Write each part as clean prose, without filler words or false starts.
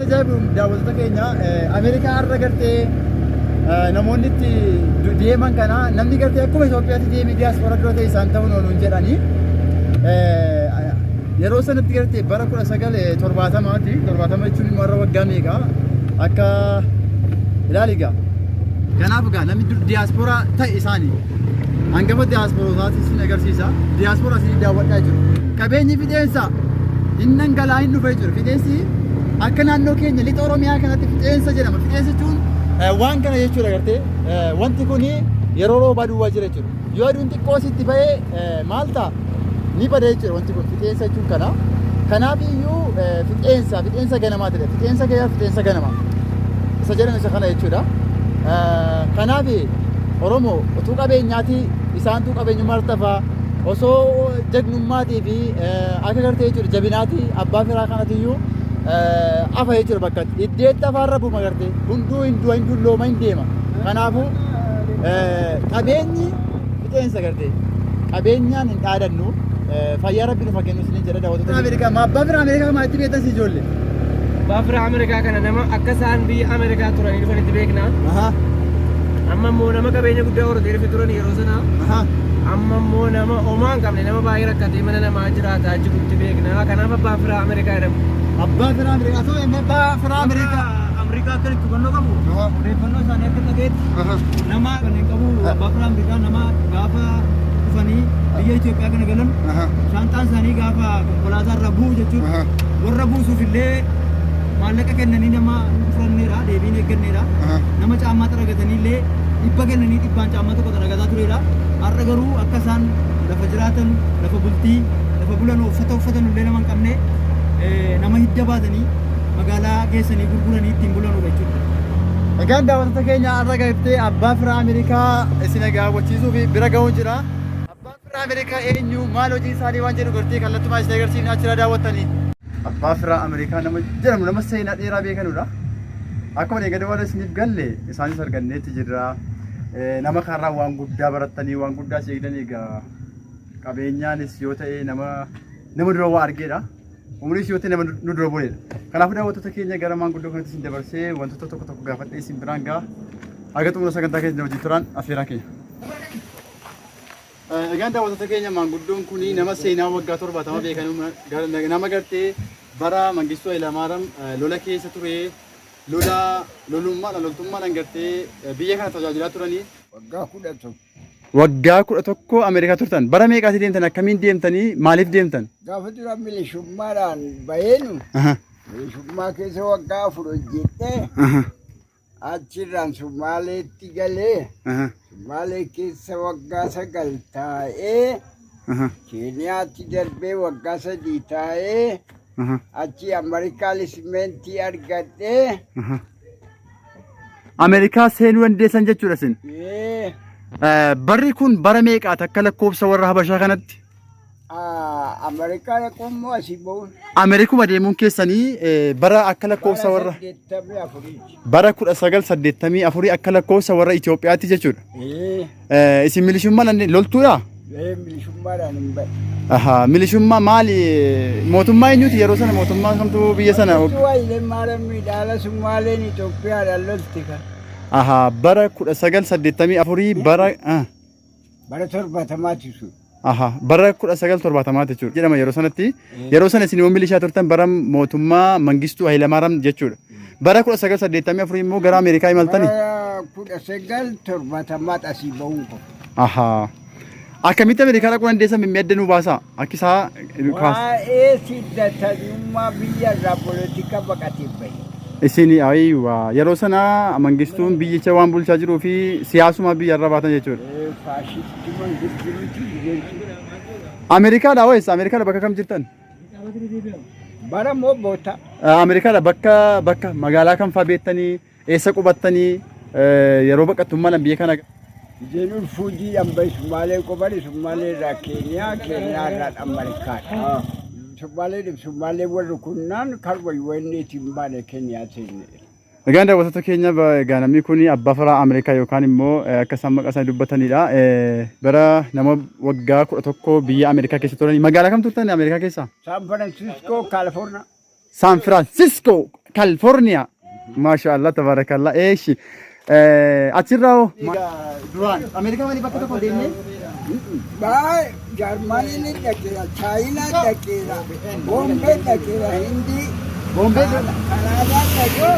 ajaa'ibu daawwattoota keenya Ameerikaa har'a gartee namoonni itti deeman kana namni gartee akkuma Itoophiyaatti deemee diiyaaspooraa dura ta'e isaan ta'uun ooluun jedhanii yeroo sanatti gartee bara 1970 jechuun immoo har'a waggaa meeqa akka ilaaligaa kanaaf egaa namni diiyaaspooraa ta'e isaanii hangafa diiyaasporootaati isin agarsiisa diiyaaspooraa isin daawwadhaa jiru qabeenyi fixeensa innan galaa hin dhufee jiru fixeensi akka naannoo keenya lixa Oromiyaa kanatti fixeensa jedhama fixeensa jechuun waan kana jechuudha gartee wanti kun yeroo roobaa duwwaa jira jechuudha yoo aduun xiqqoo sitti ba'ee maal ta'a ni bada jechuudha wanti kun fixeensa jechuun kana kanaaf iyyuu fixeensa ganamaa ta'e fixeensa ganamaa isa jedhan isa kana jechuudha kanaaf Oromoo utuu qabeenyaati isaantu qabeenyummaa irtafaa osoo jagnummaatii fi akka gartee jechuudha jabinaati abbaa firaa kanatiyyuu afa jechuudha bakka iddeetti afaarra buma gartee hunduu hin dullooma hin deema kanaafuu qabeenyi fixeensa gartee qabeenyaan hin dhaadannu fayyaa rabbi nuuf kennu isiniin jedha daawwattoota Ameerikaa abbaa firaa Ameerikaa maa itti beektan si ijoollee abbaa firaa Ameerikaa kana nama akka isaan biyya Ameerikaa turanii dhufanitti beekna amma immoo nama qabeenya guddaa horatee dhufe turan yeroo sanaa amma immoo nama homaa hin qabne nama baay'ee rakkatee mana namaa jiraataa jirutti beekna kanaaf abbaa firaa Ameerikaa jedhamu abbaa firaa Ameerikaa ta'uu abbaa firaa Ameerikaa Ameerikaa akka itti hubannoo qabu odeeffannoo isaanii akka dhageetti nama kan hin qabu abbaa firaa Ameerikaa nama gaafa dhufanii biyya Itoophiyaa kana galan shaantaan isaanii gaafa konkolaataa irra bu'u jechuudha warra buusuuf illee maallaqa kennanii nama furanneedha deebiin eegganneedha nama caammaa xaragatanii illee dhibba kennanii dhibbaan caammaa tokko xaragataa tureedha har'a garuu akka isaan lafa jiraatan lafa bultii lafa bulan uffatan illee nama hin qabne nama hidda baatanii magaalaa geessanii gurguranii ittiin bulanudha jechuudha. Egaan daawwattoota keenya har'a gartee abbaa firaa Ameerikaa isin daawwachiisuu fi bira ga'uun jira. Abbaan firaa Ameerikaa eenyu maal hojii isaanii waan jedhu gartee kallattumaa isin agarsiifnee achirraa daawwattanii. Abbaa firaa Ameerikaa nama jedhamu nama seenaa dheeraa beekanudha. Akkuma eegade waan isiniif galle isaanis arganneetti jirra. Nama kanarraa waan guddaa barattanii waan guddaa seegdan egaa qabeenyaanis yoo ta'e nama dura waa argeedha. Umriis yoo ta'e nama nu dura buleedha. Kanaafuu daawwattoota keenya gara maanguddoo kanatti isin dabarsee wantoota tokko gaafadhee isin biraan ga'a. Haga xumura sagantaa keenya wajjin turan affeeraa keenya. Egaan daawwattoota keenya maanguddoon kun nama seenaa waggaa 70 beekamu nama gartee bara Mangistuu Hayilamaariyaam lola keessa ture loltummaadhaan gartee biyya kana tajaajilaa turanii waggaa 11 Ameerikaa turtan bara meeqaatti deemtan akkamiin deemtanii maaliif deemtan? Gaafa dura milishummaadhaan baheenu milishummaa keessa waggaa 4 hojjedhee achirraan Sumaaleetti galee Sumaalee keessa waggaa 9 taa'ee Keeniyaatti darbee waggaa 3 taa'ee achi Ameerikaa liisimentii argadhee Ameerikaa seenuu dandeessan jechuudha isin? Barri kun bara meeqaati akka lakkoofsa warra Habashaa kanatti? Ameerikaa dhaquun moo asii bahuun? Ameerikuma deemuun keessanii bara akka lakkoofsa warra bara 1984 akka lakkoofsa warra Itoophiyaatti jechuudha. Isin milishummaan loltuudha? Milishummaadhaan hin bahe. Milishummaa maali? Mootummaa eenyuti yeroo sana mootummaa kamtu biyya sana? Hayilemaariyaam dhaala Sumaaleen Itoophiyaadhaan lolte kan. Bara 1984 bara 70 sun. Bara 1970 jechuudha jedhama yeroo sanatti yeroo sana isin milishaa turtan bara mootummaa Mangistuu Hayilamaariyaam jechuudha. Bara 1984 immoo gara Ameerikaa imaltanii? 1970 asii bahuun qofa. Akkamitti Ameerikaa dhaquu dandeessan mimmee nu baasaa akka isaa waa'ee siddatanyummaa biyya irraa polotika baqatee bahe. Isin yeroo sana Mangistuun biyyicha waan bulchaa jiruu fi siyaasuma biyya irra baatan jechuudha. Faashistii Mangistuuti Ameerikaadha wayis Ameerikaadha bakka kam jirtan? Bara moo boota? Ameerikaadha bakka magaalaa kam fa'aa beektanii eessa qubattanii yeroo baqattummaan biyya kana Jenul Fuji ambai Sumaalee qobani Sumaalee irraa Keeniyaa irraa Ameerikaadha. Sumaalee warri kunnaan karba yuwanneetiin baane Keeniyaa seenne. Egaan daawwattoota keenya egaa namni kun abbaa firaa Ameerikaa yookaan immoo akka isaan maqaa isaanii dubbatanidha. Bara nama waggaa 11 biyya Ameerikaa keessa turani. Magaalaa kam turtan Ameerikaa keessa? San Francisco, California. سان فرانسيسكو كاليفورنيا ما شاء الله تبارك الله ايش اتشراو دوران امريكا مالي بكتو كوديني باي جرماني ni dakira China dakira Bombay dakira Hindi بومبي Canada dakira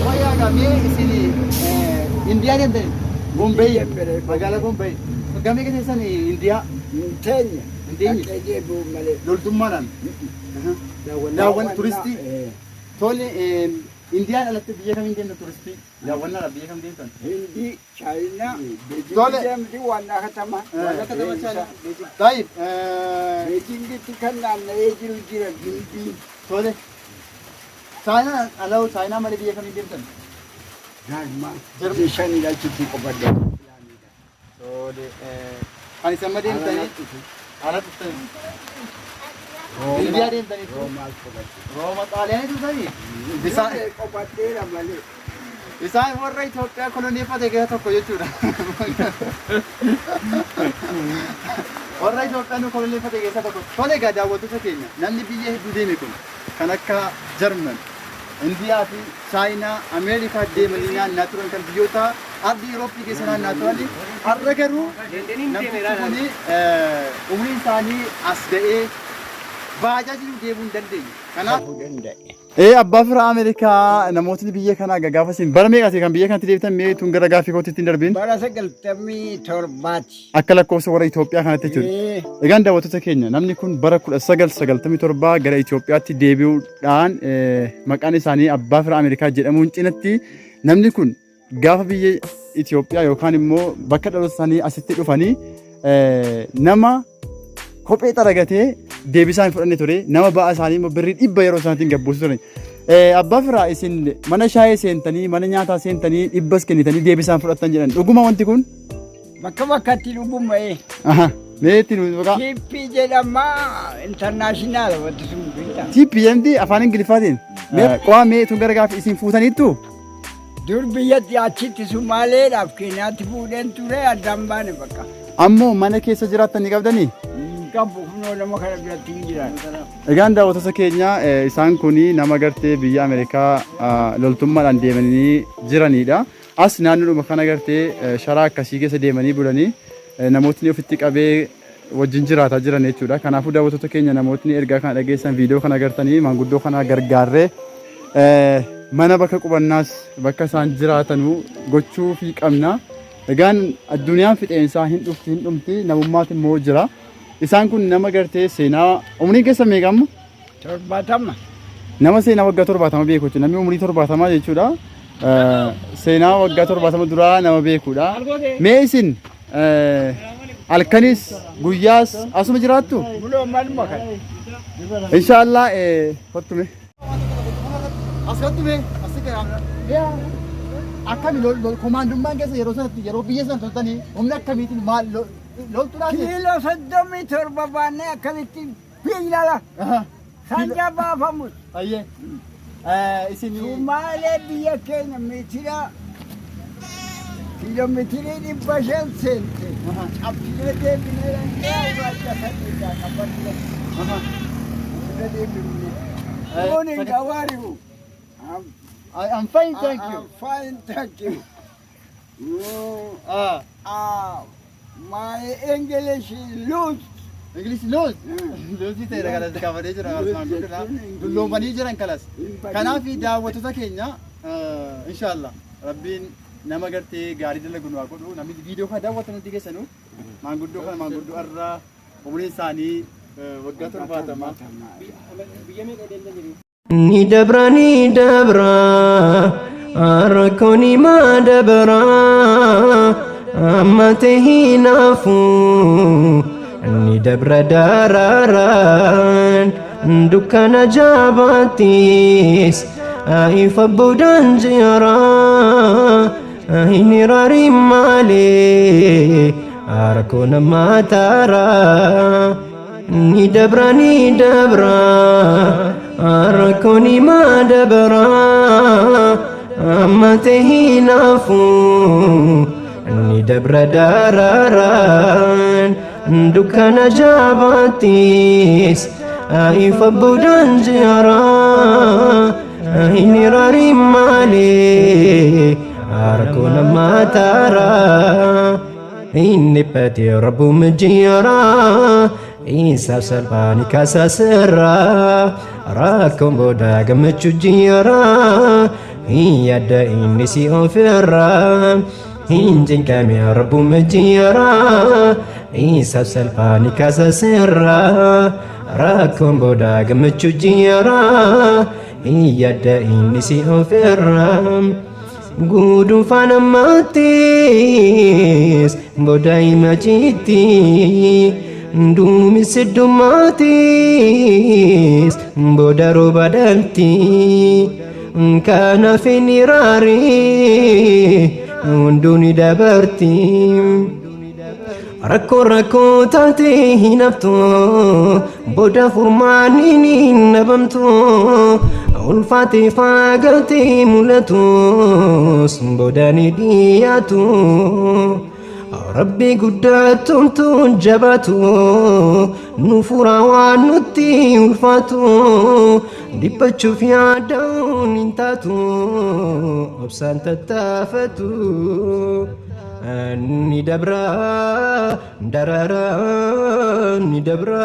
ويا كامي سيني انडिया ने अंदर بومبي مغالا بومبي كامي كده سني انडिया Kenya Kenya. Kenya Bombay لولتمانان داون تورستي تولي انडिया अलग से बिया कमी then touristy दावन ना बिया कम then Hindi China Dole. Beijing di wana katama China طيب Beijing di tikana na ejil jira Hindi تولي China allow China माले बिया कमी देन Jarma Jerman ila cuti kepada تولي अनि सम्मदि तनी आला तनी इंडिया देन तनी Roma kepada रोमा तालियानी तू तनी बिसा kepada mali Isaan warra Itoophiyaa koloneeffate gara tokko jechuudha. Warra Itoophiyaa nu koloneeffate keessa tokko. Tole egaa daawwattoota keenya namni biyya hedduu deeme kun kan akka Jarman, Indiyaa fi Chaayinaa, Ameerikaa deemanii naannaa turan kan biyyoota ardii Yurooppii keessa naannaa turani. Har'a garuu namni kuni umriin isaanii as ga'ee baajaajiin deemuu hin dandeenye. Kanaaf abbaa fira Ameerikaa namootni biyya kanaa gagaafa siin bara meeqati kan biyya kanatti deebitan mee tun gara gaafii kootitti hin darbiin bara 97 akka lakkoofsa warra Itoophiyaa kanatti jechuudha. Egaan daawwattoota keenya namni kun bara 1997 gara Itoophiyaatti deebi'uudhaan maqaan isaanii abbaa fira Ameerikaa jedhamuun cinatti namni kun gaafa biyya Itoophiyaa yookaan immoo bakka dhaloota isaanii asitti dhufanii nama kophee xaragatee deebisaan fudhanne ture nama ba'a isaanii birrii 100 yeroo isaatiin gabbuusu ture. Abbaa firaa isin mana shaayee seentanii mana nyaataa seentanii 100 kennitanii deebisaan fudhattan jedhan dhuguma wanti kun bakka bakkatti dhuguma'ee meetti nu baqa TP jedhama international wanti sun beektaa TPMD afaan Ingiliffaatiin qo'a mee tun gara gaafii isin fuutaniittu dur biyyatti achitti Sumaaleedhaaf Keenyaatti fuudheen ture addaan baane bakka ammoo mana keessa jiraattan ni qabdanii qabu kunoo nama kana biratti hin jiran. Egaan daawwattoota keenya isaan kuni nama gartee biyya Ameerikaa loltummaadhaan deemanii jiranidha. As naannoodhuma kana gartee sharaa akkasii keessa deemanii bulanii namootni ofitti qabee wajjin jiraataa jiran jechuudha. Kanaafuu daawwattoota keenya namootni ergaa kana dhageessan viidiyoo kana agartanii maanguddoo kana gargaarree mana bakka qubannaas bakka isaan jiraatanuu gochuu fi qabna. Egaan addunyaan fixeensaa hin dhumti namummaatiin immoo jira. Isaan kun nama gartee seenaa umriin keessa meeqamma? 70. Nama seenaa waggaa 70 beeku jechuudha. Namni umrii 70 jechuudha. Seenaa waggaa 70 duraa nama beekudha. Mee isin halkanis guyyaas asuma jiraattu? Buloo malma kan. Inshaallah kottume. Asirrattume asirra akkami lol komaandummaan keessa yeroo sanatti yeroo biyya sana toltanii humna akkamiitiin maal loltuudhaan Kiiloo 37 baannee akkamitti fiigdala. Sanjaa baafamus. ayyee isin Sumaalee biyya keenya meetira kiiloomeetirii 500 seente. Abdiilee deebinee raajaa saddeetaa qabannee. Abdiilee deebinee. Morning, how are you? I'm fine, thank you. I'm fine, thank you. My English is loose. English loos. Loosii ta'e kanas kaafamee jira maanguddoodha. Dulloomanii jiran kanas. Kanaaf daawwattoota keenya inshaallah rabbiin nama gartee gaarii dalagu nu haa godhu. Namni viidiyoo kana daawwatan hundi keessanuu maanguddoo kana maanguddoo irraa umriin isaanii waggaa 70. Ni dabra rakkoon himaa dabra amma ta'ii naafu ni dabra dararaan dukkana jaabaattis ifa boodaan jira hin iraarin malee rakkoon ammaa taaraa ni dabra rakkoon himaa dabra amma ta'ii naafu ni dabra dararaan dukkana jaabaattis ifa boodaan jira inni rarii malee harkoo namaa taara inni patee rabbuun jira isaaf salphaan kaasa sirra rakkoon booda gammachuu jira yaada inni si ofirra hinjinqame rabbuun jira isaaf salphaan kaasa sirra rakkoon booda gammachuu jira yaada inni si ofirra guduunfaan ammaattis booda himachiitti duumessi dhumaattis booda rooba dhalti kanaaf inni raarii hunduu ni dabarti rakkoo taate hin haftu booda furmaanni ni dhabamtu ulfaatee fagaatee mul'atus booda ni dhiyaatu rabbi guddaatuumtu jabaatu nu fura waan nutti ulfaatu dhiphachuuf yaada'uun hin taatu obsaan tattaafatu ni dabra darara ni dabra